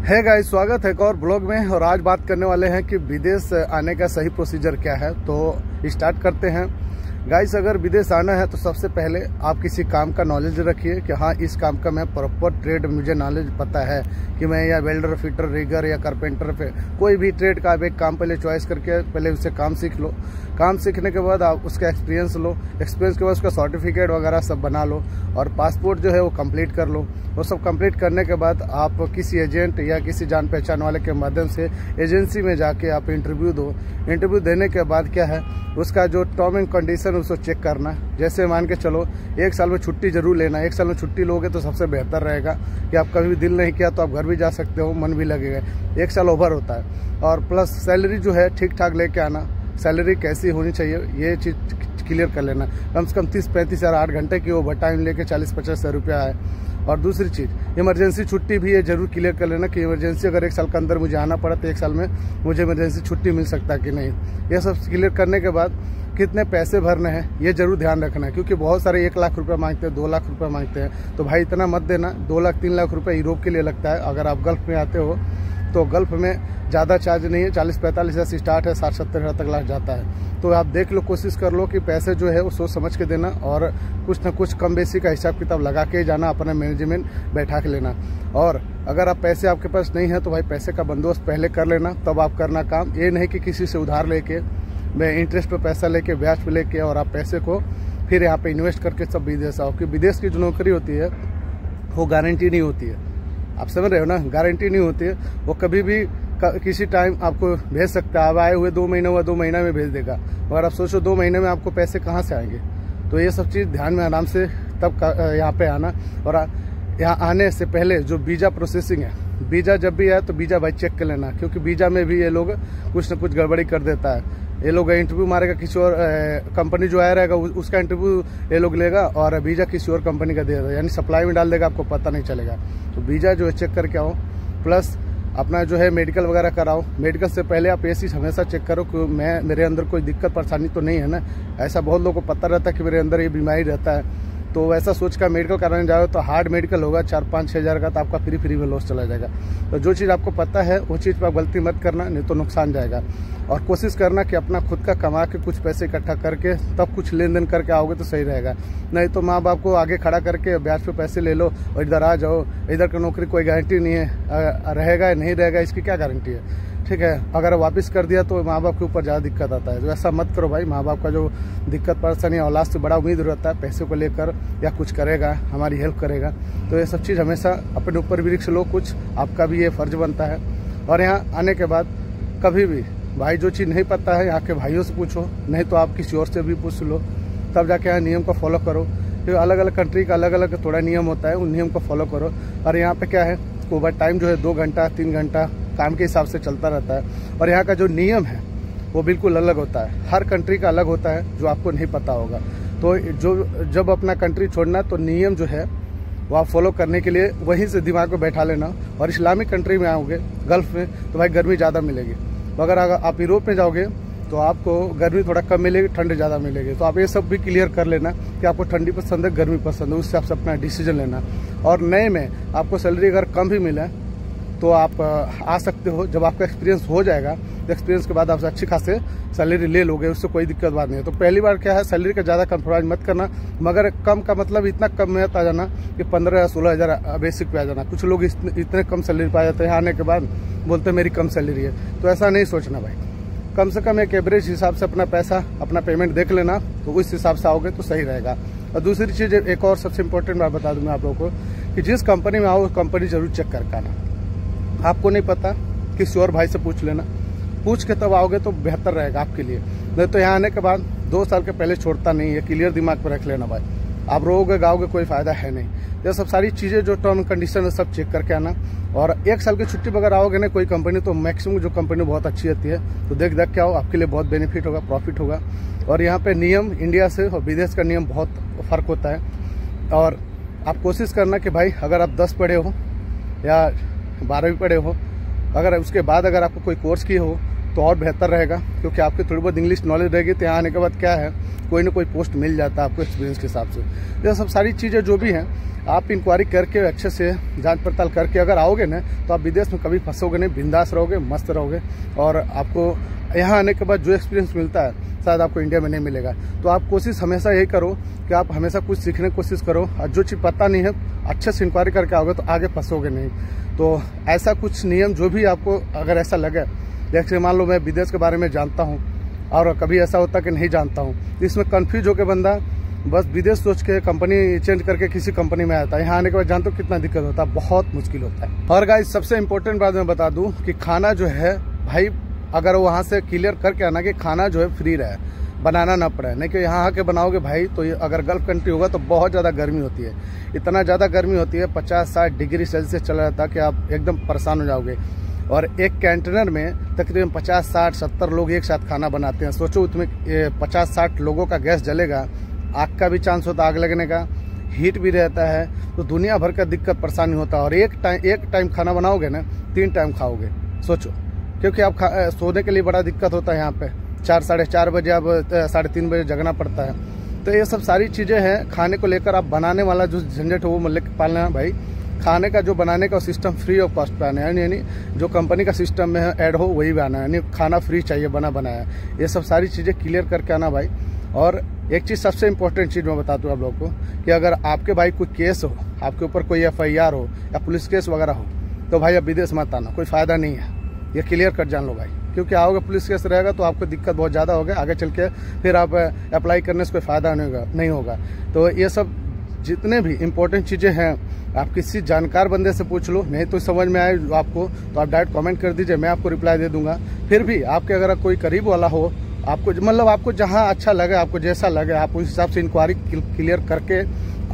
है गाइस, स्वागत है एक और ब्लॉग में। और आज बात करने वाले हैं कि विदेश आने का सही प्रोसीजर क्या है। तो स्टार्ट करते हैं गाइस। अगर विदेश आना है तो सबसे पहले आप किसी काम का नॉलेज रखिए कि हाँ, इस काम का मैं प्रॉपर ट्रेड, मुझे नॉलेज पता है कि मैं या वेल्डर, फिटर, रिगर या कारपेंटर पे कोई भी ट्रेड का आप एक काम पहले चॉइस करके पहले उससे काम सीख लो। काम सीखने के बाद आप उसका एक्सपीरियंस लो। एक्सपीरियंस के बाद उसका सर्टिफिकेट वगैरह सब बना लो और पासपोर्ट जो है वो कंप्लीट कर लो। वो सब कंप्लीट करने के बाद आप किसी एजेंट या किसी जान पहचान वाले के माध्यम से एजेंसी में जाके आप इंटरव्यू दो। इंटरव्यू देने के बाद क्या है, उसका जो टर्म एंड कंडीशन उसको चेक करना। जैसे मान के चलो 1 साल में छुट्टी जरूर लेना। 1 साल में छुट्टी लोगे तो सबसे बेहतर रहेगा कि आप कभी भी दिल नहीं किया तो आप घर भी जा सकते हो, मन भी लगेगा। 1 साल ओवर होता है। और प्लस सैलरी जो है ठीक ठाक लेके आना। सैलरी कैसी होनी चाहिए ये चीज़ क्लियर कर लेना। कम से कम 30-35 या 8 घंटे की ओवर टाइम लेके 40-50 हज़ार रुपया है। और दूसरी चीज़, इमरजेंसी छुट्टी भी ये जरूर क्लियर कर लेना कि इमरजेंसी अगर 1 साल के अंदर मुझे आना पड़ा तो 1 साल में मुझे इमरजेंसी छुट्टी मिल सकता है कि नहीं। ये सब क्लियर करने के बाद कितने पैसे भरने हैं ये जरूर ध्यान रखना है, क्योंकि बहुत सारे 1 लाख रुपये मांगते हैं, 2 लाख रुपये मांगते हैं। तो भाई इतना मत देना। 2 लाख 3 लाख रुपये यूरोप के लिए लगता है। अगर आप गल्फ में आते हो तो गल्फ में ज़्यादा चार्ज नहीं है, 40-45 हज़ार से स्टार्ट है, 60-70 हज़ार तक जाता है। तो आप देख लो, कोशिश कर लो कि पैसे जो है वो सोच समझ के देना और कुछ ना कुछ कम बेसी का हिसाब किताब लगा के जाना, अपना मैनेजमेंट बैठा के लेना। और अगर आप पैसे आपके पास नहीं है तो भाई पैसे का बंदोबस्त पहले कर लेना, तब आप करना काम। ये नहीं कि किसी से उधार लेके, मैं इंटरेस्ट पे पैसा लेके, ब्याज पे लेके और आप पैसे को फिर यहाँ पे इन्वेस्ट करके सब विदेश आओ। कि विदेश की जो नौकरी होती है वो गारंटी नहीं होती है। आप समझ रहे हो ना, गारंटी नहीं होती है। वो कभी भी किसी टाइम आपको भेज सकता है। अब आए हुए 2 महीने हुआ, 2 महीना में भेज देगा। मगर आप सोचो 2 महीने में आपको पैसे कहाँ से आएंगे। तो ये सब चीज़ ध्यान में आराम से तब यहाँ पे आना। और यहाँ आने से पहले जो वीज़ा प्रोसेसिंग है, वीज़ा जब भी आए तो वीज़ा भाई चेक कर लेना, क्योंकि वीज़ा में भी ये लोग कुछ न कुछ गड़बड़ी कर देता है। ये लोग इंटरव्यू मारेगा, किसी और कंपनी जो आया रहेगा उसका इंटरव्यू ये लोग लेगा और वीज़ा किसी और कंपनी का दे देगा, यानी सप्लाई में डाल देगा, आपको पता नहीं चलेगा। तो वीज़ा जो है चेक करके आओ। प्लस अपना जो है मेडिकल वगैरह कराओ। मेडिकल से पहले आप ये चीज़ हमेशा चेक करो कि मेरे अंदर कोई दिक्कत परेशानी तो नहीं है ना। ऐसा बहुत लोगों को पता रहता है कि मेरे अंदर ये बीमारी रहता है, तो वैसा सोच कर मेडिकल कराने जाओ तो हार्ड मेडिकल होगा 4-5-6 हज़ार का, तो आपका फ्री में लॉस चला जाएगा। तो जो चीज़ आपको पता है वो चीज़ पर आप गलती मत करना, नहीं तो नुकसान जाएगा। और कोशिश करना कि अपना खुद का कमा के कुछ पैसे इकट्ठा करके तब कुछ लेन देन करके आओगे तो सही रहेगा। नहीं तो माँ बाप को आगे खड़ा करके ब्याज पे पैसे ले लो और इधर आ जाओ। इधर की नौकरी कोई गारंटी नहीं है, रहेगा या नहीं रहेगा इसकी क्या गारंटी है। ठीक है, अगर वापस कर दिया तो माँ बाप के ऊपर ज़्यादा दिक्कत आता है। तो ऐसा मत करो भाई। माँ बाप का जो दिक्कत परेशानी औलाद से बड़ा उम्मीद रहता है पैसे को लेकर, या कुछ करेगा, हमारी हेल्प करेगा। तो ये सब चीज़ हमेशा अपने ऊपर भी रिस्क लो, कुछ आपका भी ये फर्ज बनता है। और यहाँ आने के बाद कभी भी भाई जो चीज़ नहीं पता है यहाँ के भाइयों से पूछो, नहीं तो आप किसी और से भी पूछ लो, तब जाके यहाँ नियम को फॉलो करो। क्योंकि अलग अलग कंट्री का अलग अलग थोड़ा नियम होता है, उन नियम को फॉलो करो। और यहाँ पे क्या है, ओवर टाइम जो है 2 घंटा 3 घंटा काम के हिसाब से चलता रहता है। और यहाँ का जो नियम है वो बिल्कुल अलग होता है, हर कंट्री का अलग होता है, जो आपको नहीं पता होगा। तो जब अपना कंट्री छोड़ना तो नियम जो है वो आप फॉलो करने के लिए वहीं से दिमाग में बैठा लेना। और इस्लामिक कंट्री में आओगे, गल्फ में, तो भाई गर्मी ज़्यादा मिलेगी। मगर अगर आप यूरोप में जाओगे तो आपको गर्मी थोड़ा कम मिलेगी, ठंड ज़्यादा मिलेगी। तो आप ये सब भी क्लियर कर लेना कि आपको ठंडी पसंद है, गर्मी पसंद है, उससे आप अपना डिसीजन लेना। और नए में आपको सैलरी अगर कम भी मिले तो आप आ सकते हो। जब आपका एक्सपीरियंस हो जाएगा तो एक्सपीरियंस के बाद आप अच्छी खासे सैलरी ले लोगे, उससे कोई दिक्कत बात नहीं है। तो पहली बार क्या है, सैलरी का ज़्यादा कंप्रोमाइज मत करना। मगर कम का मतलब इतना कम में आ जाना कि 15 या 16 हज़ार बेसिक पे आ जाना। कुछ लोग इतने कम सैलरी पा जाते हैं, आने के बाद बोलते मेरी कम सैलरी है। तो ऐसा नहीं सोचना भाई। कम से कम एक एवरेज हिसाब से अपना पैसा, अपना पेमेंट देख लेना, तो उस हिसाब से आओगे तो सही रहेगा। और दूसरी चीज़, एक और सबसे इम्पोर्टेंट बात बता दूँ मैं आप लोगों को कि जिस कंपनी में आओ उस कंपनी जरूर चेक करके आना। आपको नहीं पता, किसी और भाई से पूछ लेना। पूछ के तब आओगे तो बेहतर रहेगा आपके लिए। नहीं तो यहाँ आने के बाद 2 साल के पहले छोड़ता नहीं है, क्लियर दिमाग पर रख लेना भाई। आप रोओगे गाओगे कोई फ़ायदा है नहीं। ये सब सारी चीज़ें जो टर्म कंडीशन है सब चेक करके आना। और 1 साल की छुट्टी वगैरह आओगे ना कोई कंपनी, तो मैक्सिमम जो कंपनी बहुत अच्छी होती है, तो देख के आओ, आपके लिए बहुत बेनिफिट होगा, प्रॉफिट होगा। और यहाँ पे नियम इंडिया से और विदेश का नियम बहुत फ़र्क होता है। और आप कोशिश करना कि भाई अगर आप 10 पढ़े हो या 12वीं पढ़े हो, अगर उसके बाद अगर आपको कोई कोर्स किए हो तो और बेहतर रहेगा, क्योंकि आपकी थोड़ी बहुत इंग्लिश नॉलेज रहेगी तो यहाँ आने के बाद क्या है, कोई ना कोई पोस्ट मिल जाता है आपको एक्सपीरियंस के हिसाब से। ये सब सारी चीज़ें जो भी हैं आप इंक्वायरी करके अच्छे से जांच पड़ताल करके अगर आओगे ना तो आप विदेश में कभी फंसोगे नहीं, बिंदास रहोगे, मस्त रहोगे। और आपको यहाँ आने के बाद जो एक्सपीरियंस मिलता है शायद आपको इंडिया में नहीं मिलेगा। तो आप कोशिश हमेशा यही करो कि आप हमेशा कुछ सीखने की कोशिश करो, और जो चीज़ पता नहीं है अच्छे से इंक्वायरी करके आओगे तो आगे फंसोगे नहीं। तो ऐसा कुछ नियम जो भी आपको अगर ऐसा लगे, जैसे मान लो मैं विदेश के बारे में जानता हूँ और कभी ऐसा होता कि नहीं जानता हूँ, तो इसमें कन्फ्यूज होकर बंदा बस विदेश सोच के कंपनी चेंज करके किसी कंपनी में आता है, यहाँ आने के बाद जानते हो कितना दिक्कत होता है, बहुत मुश्किल होता है। और गाइस सबसे इम्पोर्टेंट बात मैं बता दूं कि खाना जो है भाई अगर वहाँ से क्लियर करके आना कि खाना जो है फ्री रहे, बनाना ना पड़े, नहीं कि यहाँ आके बनाओगे भाई तो ये अगर गल्फ कंट्री होगा तो बहुत ज़्यादा गर्मी होती है, इतना ज़्यादा गर्मी होती है 50-60 डिग्री सेल्सियस चला जाता है कि आप एकदम परेशान हो जाओगे। और एक कैंटेनर में तकरीबन 50-60-70 लोग एक साथ खाना बनाते हैं। सोचो उसमें 50-60 लोगों का गैस जलेगा, आग का भी चांस होता है, आग लगने का, हीट भी रहता है, तो दुनिया भर का दिक्कत परेशानी होता है। और एक टाइम खाना बनाओगे ना 3 टाइम खाओगे, सोचो, क्योंकि आप सोने के लिए बड़ा दिक्कत होता है। यहाँ पे 4-4:30 बजे अब 3:30 बजे जगना पड़ता है। तो ये सब सारी चीज़ें हैं खाने को लेकर। आप बनाने वाला जो झंझट हो वो लेकर पालना है भाई। खाने का जो बनाने का सिस्टम फ्री ऑफ कॉस्ट पे आना है, यानी जो कंपनी का सिस्टम में ऐड हो वही भी आना है, यानी खाना फ्री चाहिए बना बनाया। ये सब सारी चीज़ें क्लियर करके आना भाई। और एक चीज़ सबसे इम्पोर्टेंट चीज़ मैं बताता हूँ आप लोग को कि अगर आपके भाई कोई केस हो, आपके ऊपर कोई FIR हो या पुलिस केस वगैरह हो, तो भाई अब विदेश मत आना, कोई फ़ायदा नहीं है। ये क्लियर कर जान लो भाई, क्योंकि आओगे पुलिस केस रहेगा तो आपको दिक्कत बहुत ज़्यादा होगा, आगे चल के फिर आप अप्लाई करने से कोई फ़ायदा नहीं होगा। तो ये सब जितने भी इम्पोर्टेंट चीज़ें हैं आप किसी जानकार बंदे से पूछ लो, नहीं तो समझ में आए आपको तो आप डायरेक्ट कमेंट कर दीजिए, मैं आपको रिप्लाई दे दूंगा। फिर भी आपके अगर कोई करीब वाला हो, आपको मतलब आपको जहां अच्छा लगे, आपको जैसा लगे, आप उस हिसाब से इंक्वायरी क्लियर करके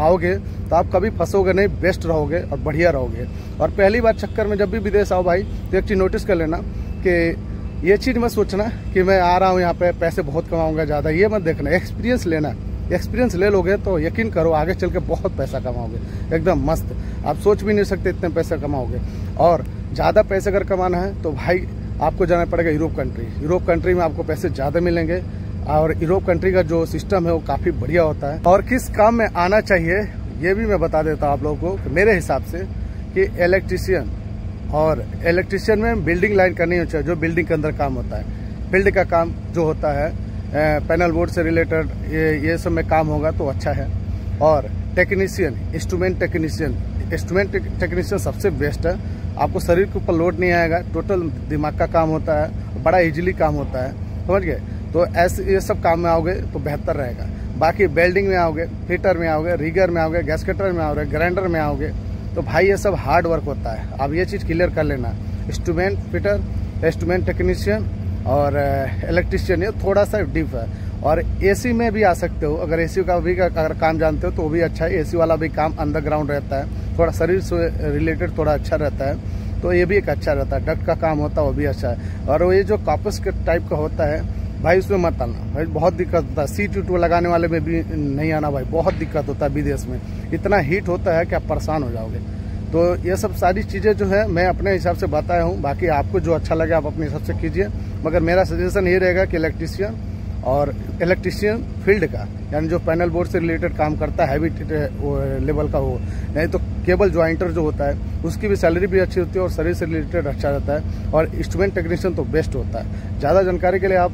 आओगे तो आप कभी फंसोगे नहीं, बेस्ट रहोगे और बढ़िया रहोगे। और पहली बार चक्कर में जब भी विदेश आओ भाई तो एक चीज़ नोटिस कर लेना कि ये चीज़ मत सोचना कि मैं आ रहा हूँ यहाँ पे पैसे बहुत कमाऊँगा ज़्यादा, ये मत देखना, एक्सपीरियंस लेना। एक्सपीरियंस ले लोगे तो यकीन करो आगे चल के बहुत पैसा कमाओगे, एकदम मस्त, आप सोच भी नहीं सकते इतने पैसे कमाओगे। और ज़्यादा पैसे अगर कमाना है तो भाई आपको जाना पड़ेगा यूरोप कंट्री। यूरोप कंट्री में आपको पैसे ज़्यादा मिलेंगे और यूरोप कंट्री का जो सिस्टम है वो काफ़ी बढ़िया होता है। और किस काम में आना चाहिए ये भी मैं बता देता हूँ आप लोगों को मेरे हिसाब से कि इलेक्ट्रीशियन, और इलेक्ट्रीशियन में बिल्डिंग लाइन करनी चाहिए, जो बिल्डिंग के अंदर काम होता है, फील्ड का काम जो होता है, पैनल बोर्ड से रिलेटेड ये सब में काम होगा तो अच्छा है। और टेक्नीशियन, इंस्ट्रूमेंट टेक्नीशियन सबसे बेस्ट है, आपको शरीर के ऊपर लोड नहीं आएगा, टोटल दिमाग का काम होता है, बड़ा इजीली काम होता है, समझ गए। तो ऐसे ये सब काम में आओगे तो बेहतर रहेगा। बाकी वेल्डिंग में आओगे, फिटर में आओगे, रिगर में आओगे, गैस कटर में आओगे, ग्राइंडर में आओगे, तो भाई ये सब हार्ड वर्क होता है। आप ये चीज़ क्लियर कर लेना, इंस्ट्रूमेंट फिटर, इंस्ट्रूमेंट टेक्नीशियन और इलेक्ट्रीशियन, ये थोड़ा सा डिफ है। और एसी में भी आ सकते हो, अगर एसी का भी अगर काम जानते हो तो वो भी अच्छा है। एसी वाला भी काम अंडरग्राउंड रहता है, थोड़ा शरीर से रिलेटेड थोड़ा अच्छा रहता है, तो ये भी एक अच्छा रहता है। डक्ट का काम होता है वो भी अच्छा है। और ये जो कॉपस के टाइप का होता है भाई उसमें मत आना भाई, बहुत दिक्कत होता है। सीट वीट लगाने वाले में भी नहीं आना भाई, बहुत दिक्कत होता है विदेश में, इतना हीट होता है कि आप परेशान हो जाओगे। तो ये सब सारी चीज़ें जो है मैं अपने हिसाब से बताया हूँ, बाकी आपको जो अच्छा लगे आप अपने हिसाब से कीजिए। मगर मेरा सजेशन ये रहेगा कि इलेक्ट्रीशियन फील्ड का, यानी जो पैनल बोर्ड से रिलेटेड काम करता है, हैवी लेवल का हो, नहीं तो केबल ज्वाइंटर जो होता है उसकी भी सैलरी भी अच्छी होती है और शरीर से रिलेटेड अच्छा रहता है। और इंस्ट्रूमेंट टेक्नीशियन तो बेस्ट होता है। ज़्यादा जानकारी के लिए आप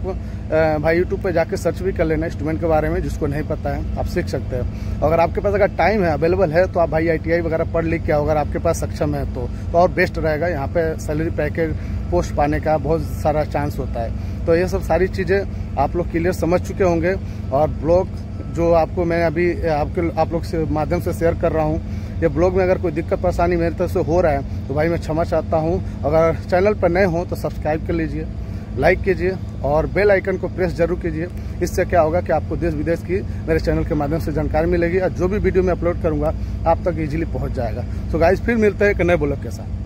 भाई यूट्यूब पे जाके सर्च भी कर लेना इंस्ट्रूमेंट के बारे में, जिसको नहीं पता है आप सीख सकते हैं। अगर आपके पास अगर टाइम है, अवेलेबल है, तो आप भाई ITI वगैरह पढ़ लिख के, अगर आपके पास सक्षम है तो और बेस्ट रहेगा। यहाँ पे सैलरी पैकेज पोस्ट पाने का बहुत सारा चांस होता है। तो ये सब सारी चीज़ें आप लोग क्लियर समझ चुके होंगे। और ब्लॉग जो आपको मैं अभी आप लोग से माध्यम से शेयर कर रहा हूँ, ये ब्लॉग में अगर कोई दिक्कत परेशानी मेरी तरफ से हो रहा है तो भाई मैं क्षमा चाहता हूँ। अगर चैनल पर नए हो तो सब्सक्राइब कर लीजिए, लाइक कीजिए और बेल आइकन को प्रेस जरूर कीजिए। इससे क्या होगा कि आपको देश विदेश की मेरे चैनल के माध्यम से जानकारी मिलेगी और जो भी वीडियो मैं अपलोड करूँगा आप तक इजीली पहुँच जाएगा। तो गाइस फिर मिलते हैं एक नए ब्लॉग के साथ।